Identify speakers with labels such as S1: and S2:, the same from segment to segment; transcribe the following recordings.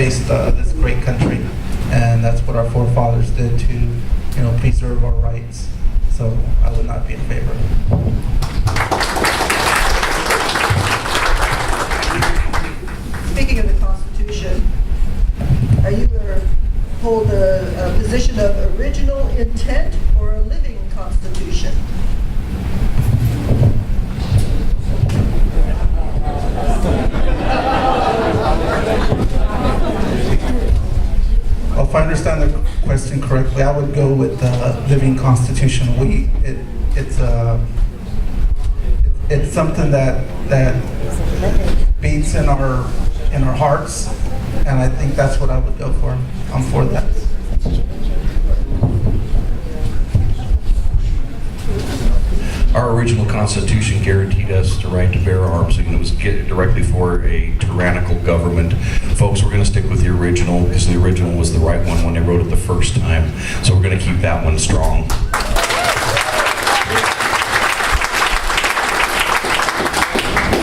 S1: face this great country, and that's what our forefathers did to, preserve our rights. So I would not be in favor.
S2: Speaking of the Constitution, are you going to hold a position of original intent or a living Constitution?
S1: Well, if I understand the question correctly, I would go with the living Constitution. It's something that beats in our hearts, and I think that's what I would go for. I'm for that.
S3: Our original Constitution guaranteed us the right to bear arms, and it was directly for a tyrannical government. Folks, we're going to stick with the original because the original was the right one when they wrote it the first time. So we're going to keep that one strong.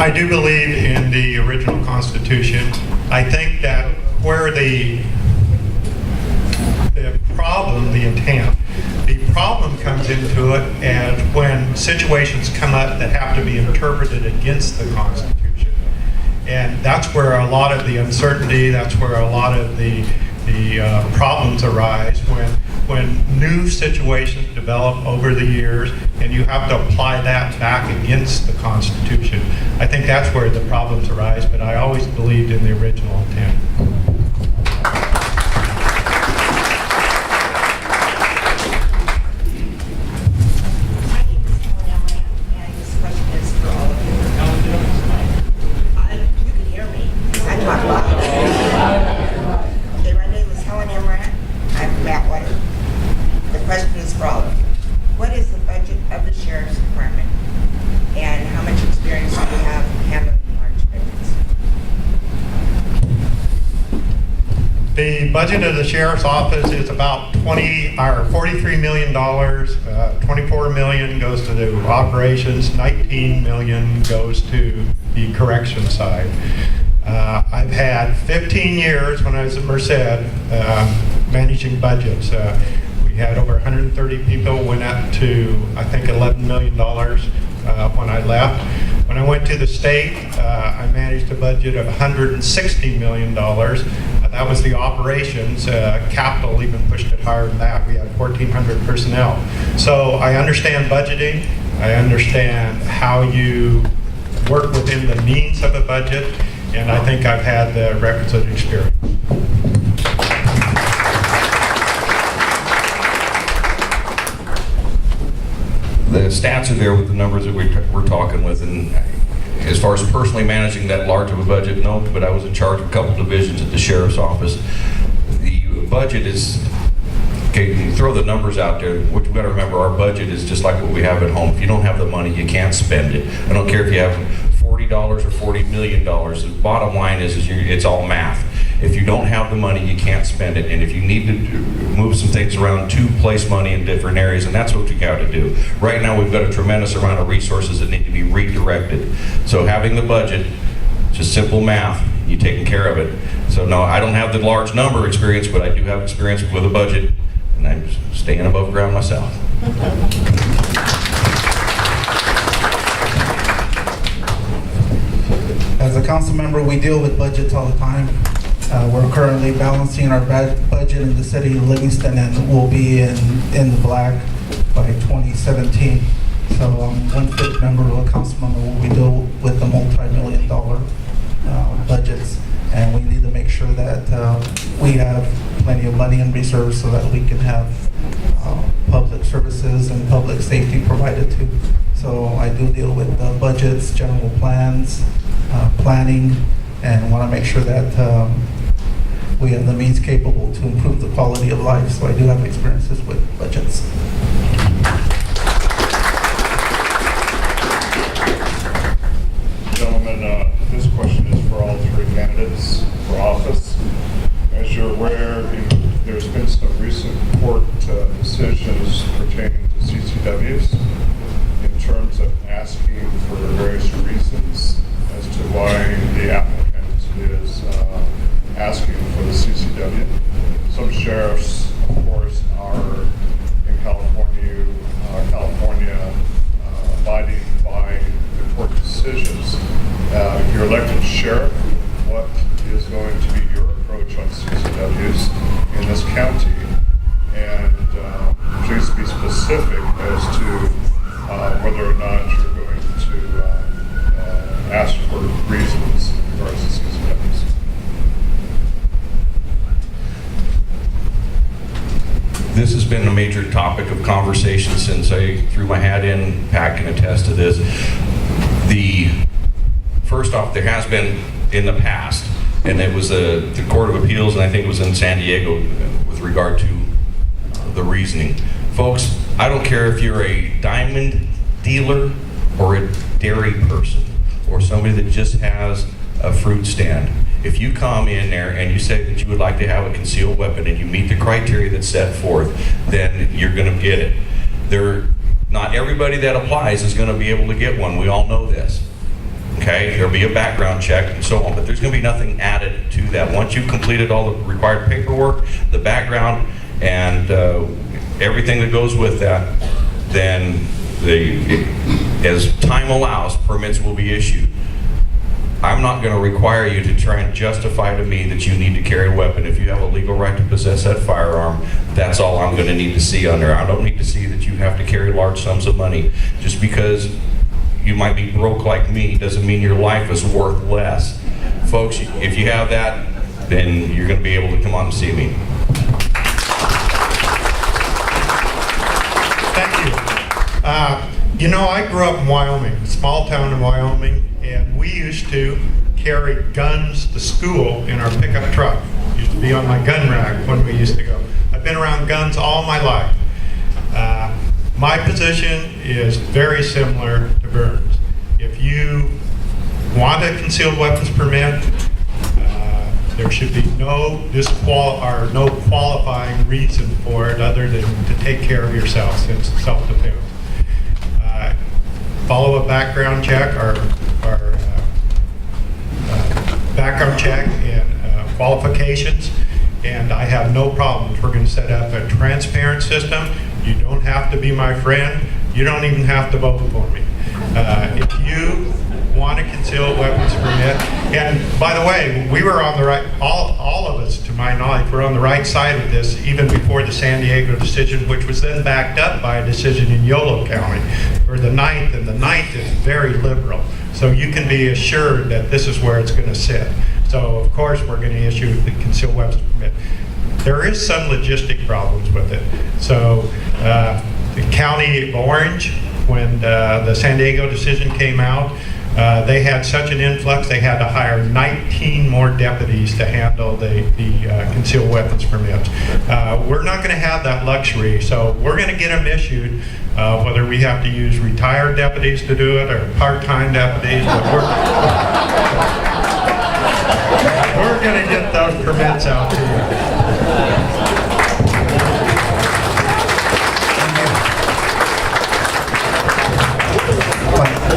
S4: I do believe in the original Constitution. I think that where the problem, the intent, the problem comes into it and when situations come up that have to be interpreted against the Constitution. And that's where a lot of the uncertainty, that's where a lot of the problems arise when new situations develop over the years and you have to apply that back against the Constitution. I think that's where the problems arise, but I always believed in the original intent.
S5: What is the budget of the Sheriff's Department, and how much experience do you have handling large budgets?
S4: The budget of the Sheriff's Office is about $43 million. 24 million goes to the operations, 19 million goes to the correction side. I've had 15 years when I was at Merced managing budgets. We had over 130 people, went up to, I think, $11 million when I left. When I went to the state, I managed a budget of $160 million. That was the operations. Capital even pushed it higher than that. We had 1,400 personnel. So I understand budgeting. I understand how you work within the means of a budget, and I think I've had the requisite experience.
S3: The stats are there with the numbers that we're talking with, and as far as personally managing that large of a budget, no, but I was in charge of a couple divisions at the Sheriff's Office. The budget is, okay, you throw the numbers out there, what you gotta remember, our budget is just like what we have at home. If you don't have the money, you can't spend it. I don't care if you have $40 or $40 million. The bottom line is it's all math. If you don't have the money, you can't spend it. And if you need to move some things around to place money in different areas, and that's what you got to do. Right now, we've got a tremendous amount of resources that need to be redirected. So having the budget, just simple math, you're taking care of it. So no, I don't have the large number experience, but I do have experience with a budget, and I'm staying above ground myself.
S1: As a council member, we deal with budgets all the time. We're currently balancing our budget in the city of Livingston, and we'll be in the black by 2017. So I'm one fifth member of a council member when we deal with the multi-million-dollar budgets, and we need to make sure that we have plenty of money in reserve so that we can have public services and public safety provided to. So I do deal with budgets, general plans, planning, and want to make sure that we have the means capable to improve the quality of life. So I do have experiences with budgets.
S6: Gentlemen, this question is for all three candidates for office. As you're aware, there's been some recent court decisions pertaining to CCWs in terms of asking for various reasons as to why the applicant is asking for the CCW. Some sheriffs, of course, are in California, abiding by the court decisions. If you're elected sheriff, what is going to be your approach on CCWs in this county? And please be specific as to whether or not you're going to ask for reasons in regards to CCWs.
S3: This has been a major topic of conversation since I threw my hat in. Pat can attest to this. First off, there has been in the past, and it was the Court of Appeals, and I think it was in San Diego with regard to the reasoning. Folks, I don't care if you're a diamond dealer or a dairy person or somebody that just has a fruit stand. If you come in there and you say that you would like to have a concealed weapon and you meet the criteria that's set forth, then you're going to get it. Not everybody that applies is going to be able to get one. We all know this. Okay, there'll be a background check and so on, but there's going to be nothing added to that. Once you've completed all the required paperwork, the background, and everything that goes with that, then as time allows, permits will be issued. I'm not going to require you to try and justify to me that you need to carry a weapon. If you have a legal right to possess that firearm, that's all I'm going to need to see on there. I don't need to see that you have to carry large sums of money. Just because you might be broke like me doesn't mean your life is worth less. Folks, if you have that, then you're going to be able to come on and see me.
S4: Thank you. I grew up in Wyoming, small town in Wyoming, and we used to carry guns to school in our pickup truck. Used to be on my gun rack when we used to go. I've been around guns all my life. My position is very similar to Vern's. If you want a concealed weapons permit, there should be no qualifying reason for it other than to take care of yourself, since it's self-defense. Follow a background check or background check and qualifications, and I have no problems. We're going to set up a transparent system. You don't have to be my friend. You don't even have to vote for me. If you want a concealed weapons permit, and by the way, we were on the right, all of us, to my knowledge, were on the right side of this even before the San Diego decision, which was then backed up by a decision in Yolo County, or the 9th, and the 9th is very liberal. So you can be assured that this is where it's going to sit. So of course we're going to issue the concealed weapons permit. There is some logistic problems with it. So the County of Orange, when the San Diego decision came out, they had such an influx, they had to hire 19 more deputies to handle the concealed weapons permits. We're not going to have that luxury, so we're going to get them issued, whether we have to use retired deputies to do it or part-time deputies, but we're going to get those permits out to you.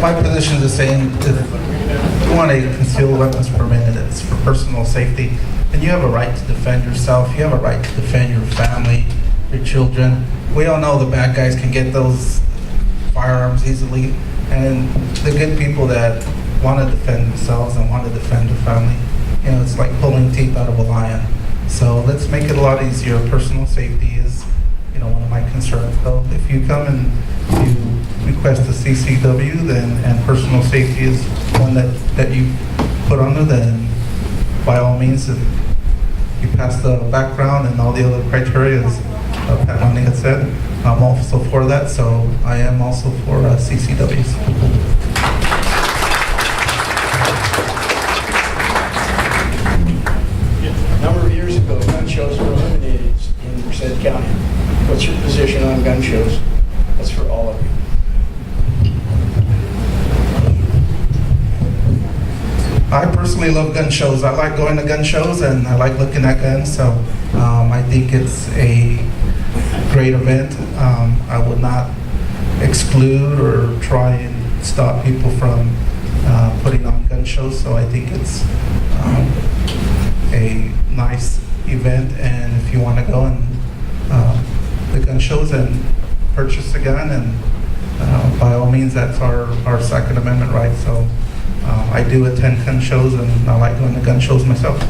S1: My position is the same. If you want a concealed weapons permit, it's for personal safety, and you have a right to defend yourself. You have a right to defend your family, your children. We all know the bad guys can get those firearms easily, and the good people that want to defend themselves and want to defend their family, it's like pulling teeth out of a lion. So let's make it a lot easier. Personal safety is, one of my concerns. So if you come and you request a CCW, and personal safety is one that you put under, then by all means, if you pass the background and all the other criteria, as Pat Money had said, I'm also for that. So I am also for CCWs.
S7: A number of years ago, gun shows were eliminated in Merced County. What's your position on gun shows? That's for all of you.
S1: I personally love gun shows. I like going to gun shows and I like looking at guns. So I think it's a great event. I would not exclude or try and stop people from putting on gun shows. So I think it's a nice event, and if you want to go and the gun shows and purchase a gun, and by all means, that's our Second Amendment right. So I do attend gun shows, and I like going to gun shows myself.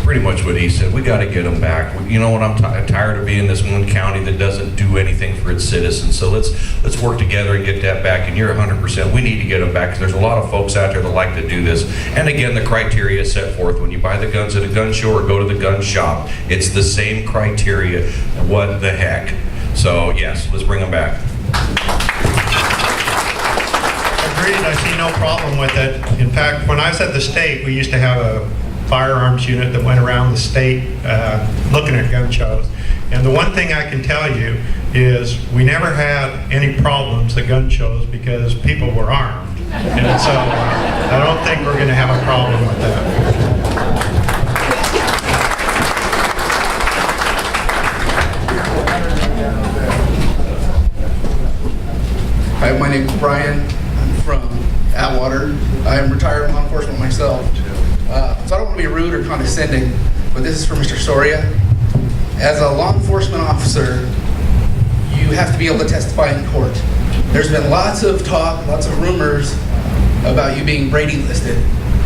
S3: Pretty much what he said. We got to get them back. You know what? I'm tired of being this one county that doesn't do anything for its citizens. So let's work together and get that back. And you're 100%. We need to get them back because there's a lot of folks out there that like to do this. And again, the criteria is set forth when you buy the guns at a gun show or go to the gun shop. It's the same criteria. What the heck? So yes, let's bring them back.
S4: Agreed, I see no problem with it. In fact, when I was at the state, we used to have a firearms unit that went around the state looking at gun shows. And the one thing I can tell you is we never had any problems at gun shows because people were armed. And so I don't think we're going to have a problem with that.
S8: Hi, my name is Brian. I'm from Atwater. I'm retired law enforcement myself. So I don't want to be rude or condescending, but this is for Mr. Soria. As a law enforcement officer, you have to be able to testify in court. There's been lots of talk, lots of rumors about you being Brady listed.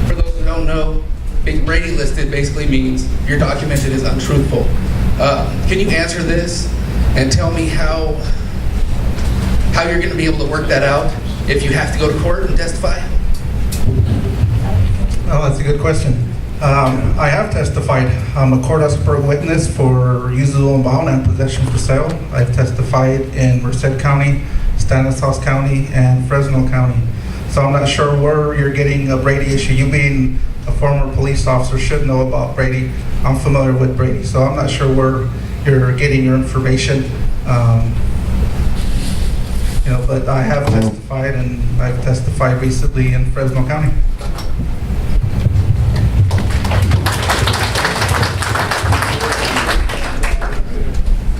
S8: For those who don't know, being Brady listed basically means you're documented as untruthful. Can you answer this and tell me how you're going to be able to work that out if you have to go to court and testify?
S1: Oh, that's a good question. I have testified. I'm a court-expert witness for usable and bound and possession for sale. I've testified in Merced County, Stanislaus County, and Fresno County. So I'm not sure where you're getting a Brady issue. You being a former police officer should know about Brady. I'm familiar with Brady, so I'm not sure where you're getting your information. But I have testified, and I've testified recently in Fresno County.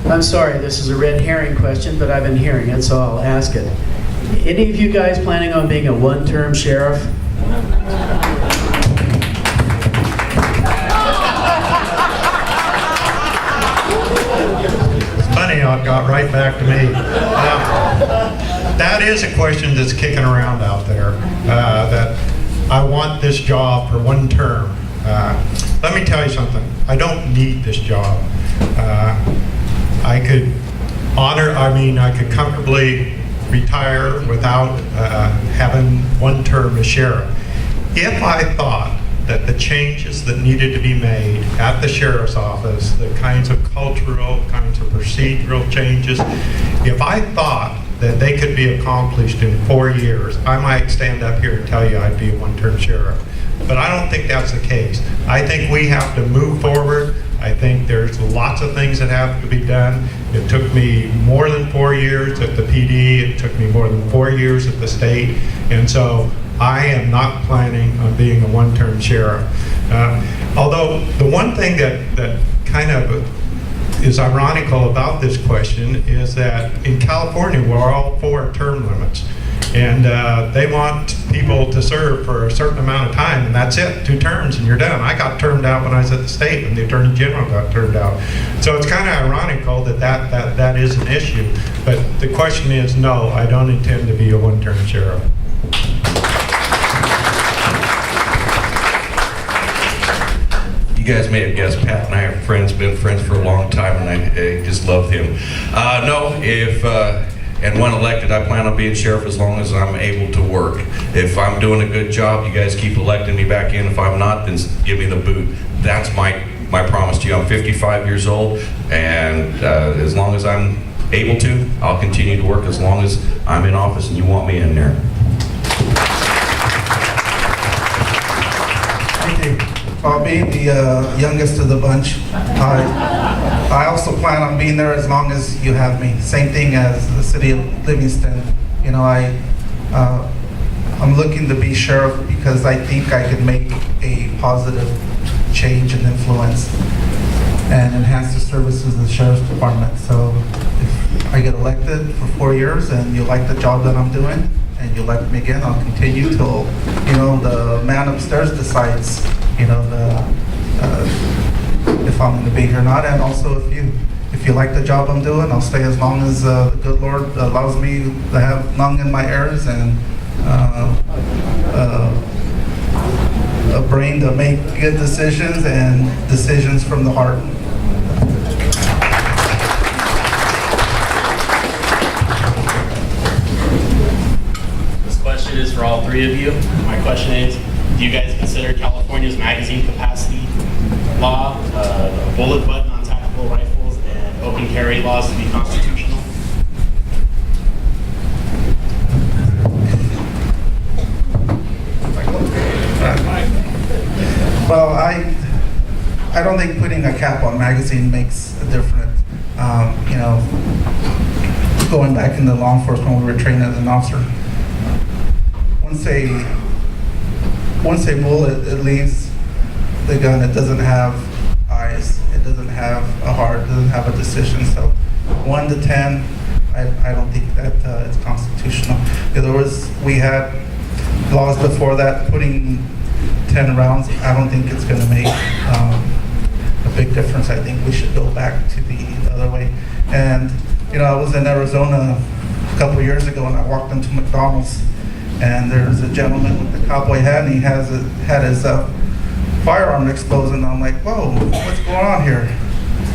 S7: I'm sorry, this is a red herring question, but I've been hearing it, so I'll ask it. Any of you guys planning on being a one-term sheriff?
S4: It's funny how it got right back to me. That is a question that's kicking around out there, that I want this job for one term. Let me tell you something. I don't need this job. I could comfortably retire without having one term as sheriff. If I thought that the changes that needed to be made at the sheriff's office, the kinds of cultural, kinds of procedural changes, if I thought that they could be accomplished in 4 years, I might stand up here and tell you I'd be a one-term sheriff. But I don't think that's the case. I think we have to move forward. I think there's lots of things that have to be done. It took me more than 4 years at the PD. It took me more than 4 years at the state. And so I am not planning on being a one-term sheriff. Although the one thing that kind of is ironical about this question is that in California, we're all for term limits. And they want people to serve for a certain amount of time, and that's it, 2 terms and you're done. I got termed out when I was at the state, and the Attorney General got termed out. So it's kind of ironical that is an issue. But the question is, no, I don't intend to be a one-term sheriff.
S3: You guys may have guessed, Pat and I are friends, been friends for a long time, and I just love him. And when elected, I plan on being sheriff as long as I'm able to work. If I'm doing a good job, you guys keep electing me back in. If I'm not, then give me the boot. That's my promise to you. I'm 55 years old, and as long as I'm able to, I'll continue to work as long as I'm in office and you want me in there.
S1: Thank you. I'll be the youngest of the bunch. I also plan on being there as long as you have me. Same thing as the city of Livingston. You know, I'm looking to be sheriff because I think I can make a positive change and influence and enhance the services of the sheriff's department. So if I get elected for 4 years and you like the job that I'm doing and and you elect me again, I'll continue till, the man upstairs decides, if I'm going to be here or not. And also, if you like the job I'm doing, I'll stay as long as the good Lord allows me to have lung in my ears and a brain to make good decisions and decisions from the heart.
S9: This question is for all three of you. My question is, do you guys consider California's magazine capacity law, a bullet button on tactical rifles, and open carry laws to be constitutional?
S1: Well, I don't think putting a cap on magazine makes a difference. Going back into law enforcement when we were trained as an officer, once a bullet it leaves the gun, it doesn't have eyes, it doesn't have a heart, it doesn't have a decision. So 1 to 10, I don't think that it's constitutional. We had laws before that putting 10 rounds. I don't think it's going to make a big difference. I think we should go back to the other way. And I was in Arizona a couple of years ago, and I walked into McDonald's, and there's a gentleman with the cowboy hat, and he had his firearm exposed, and I'm like, whoa, what's going on here?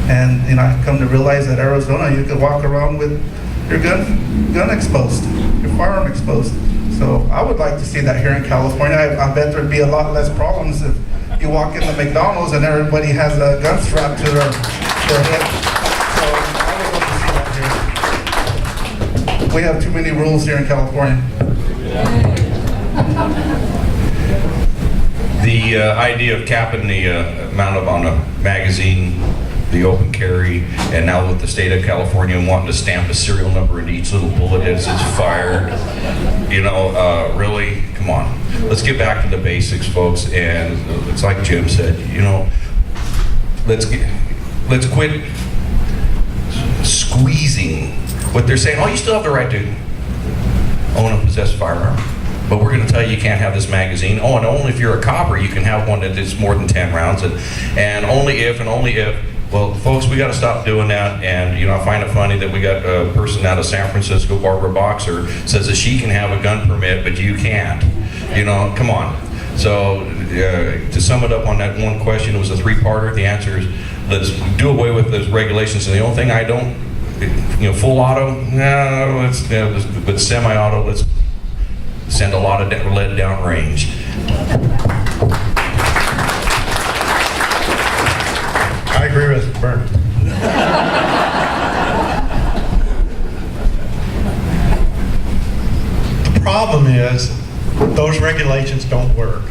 S1: And I come to realize that Arizona, you could walk around with your gun exposed, your firearm exposed. So I would like to see that here in California. I bet there'd be a lot less problems if you walk into McDonald's and everybody has a gun strapped to their head. So I would love to see that here. We have too many rules here in California.
S3: The idea of capping the amount on a magazine, the open carry, and now with the state of California wanting to stamp a serial number into each little bullet as it's fired, really, come on. Let's get back to the basics, folks, and it's like Jim said, let's quit squeezing what they're saying. Oh, you still have the right to own and possess a firearm, but we're going to tell you you can't have this magazine. Oh, and only if you're a copper you can have one that is more than 10 rounds, and only if. Well, folks, we got to stop doing that. And I find it funny that we got a person out of San Francisco, Barbara Boxer, says that she can have a gun permit, but you can't. Come on. So to sum it up on that one question, it was a three-parter. The answer is let's do away with those regulations. And the only thing I don't, full auto, no, but semi-auto, let's send a lot of lead down range.
S4: I agree with Bert. The problem is those regulations don't work.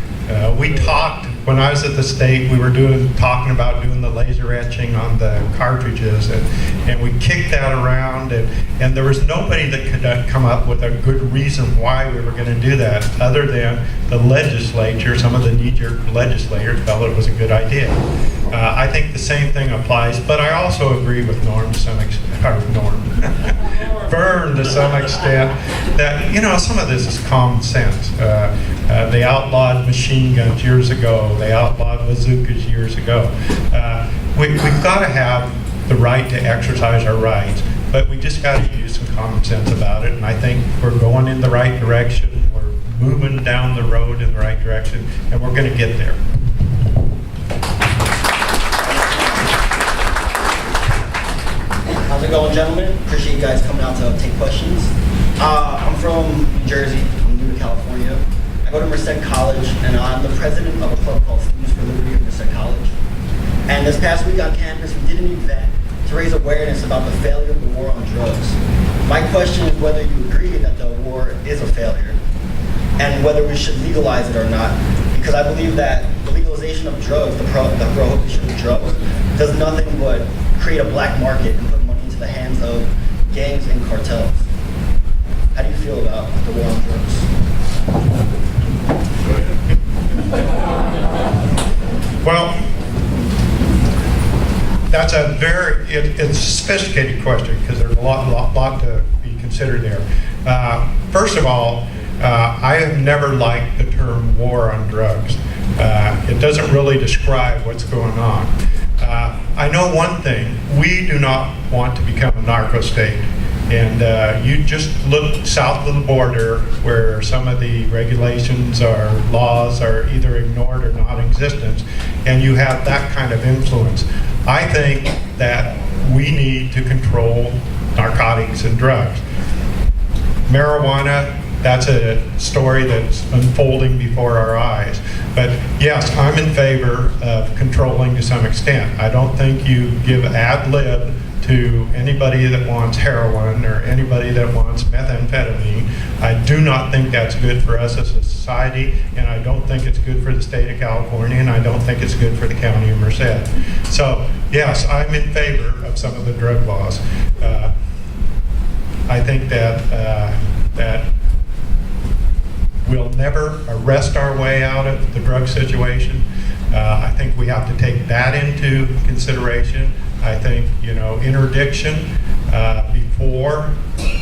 S4: We talked, when I was at the state, we were talking about doing the laser etching on the cartridges, and we kicked that around, and there was nobody that could come up with a good reason why we were going to do that, other than the legislature. Some of the knee-jerk legislators felt it was a good idea. I think the same thing applies, but I also agree with Vern to some extent that, some of this is common sense. They outlawed machine guns years ago. They outlawed bazookas years ago. We've got to have the right to exercise our rights, but we just got to use some common sense about it, and I think we're going in the right direction. We're moving down the road in the right direction, and we're going to get there.
S10: How's it going, gentlemen? Appreciate you guys coming out to take questions. I'm from New Jersey. I'm new to California. I go to Merced College, and I'm the president of a club called Students for Liberty at Merced College. And this past week on campus, we did an event to raise awareness about the failure of the war on drugs. My question is whether you agree that the war is a failure, and whether we should legalize it or not. Because I believe that the legalization of drugs, the prohibition of drugs, does nothing but create a black market and put money into the hands of gangs and cartels. How do you feel about the war on drugs?
S4: Well, that's a it's a sophisticated question because there's a lot to be considered there. First of all, I have never liked the term war on drugs. It doesn't really describe what's going on. I know one thing, we do not want to become a narco state. And you just look south of the border where some of the regulations or laws are either ignored or non-existent, and you have that kind of influence. I think that we need to control narcotics and drugs. Marijuana, that's a story that's unfolding before our eyes. But yes, I'm in favor of controlling to some extent. I don't think you give ad lib to anybody that wants heroin or anybody that wants methamphetamine. I do not think that's good for us as a society, and I don't think it's good for the state of California, and I don't think it's good for the county of Merced. So yes, I'm in favor of some of the drug laws. I think that we'll never arrest our way out of the drug situation. I think we have to take that into consideration. I think, interdiction before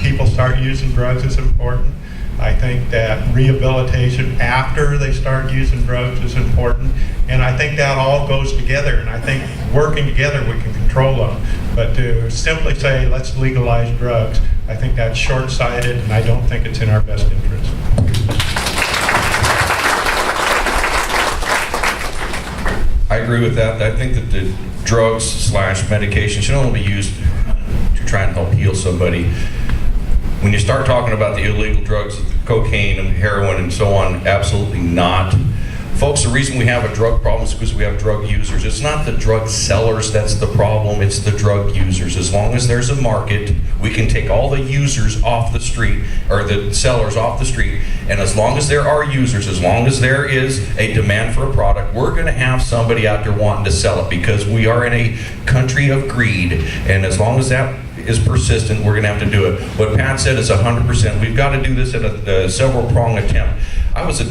S4: people start using drugs is important. I think that rehabilitation after they start using drugs is important. And I think that all goes together. And I think working together we can control them. But to simply say, let's legalize drugs, I think that's short-sighted, and I don't think it's in our best interest.
S3: I agree with that. I think that the drugs / medication should only be used to try and help heal somebody. When you start talking about the illegal drugs, cocaine and heroin and so on, absolutely not. Folks, the reason we have a drug problem is because we have drug users. It's not the drug sellers that's the problem, it's the drug users. As long as there's a market, we can take all the users off the street, or the sellers off the street, and as long as there are users, as long as there is a demand for a product, we're gonna have somebody out there wanting to sell it, because we are in a country of greed, and as long as that is persistent, we're gonna have to do it. What Pat said is 100%. We've got to do this in a several-pronged attempt. I was a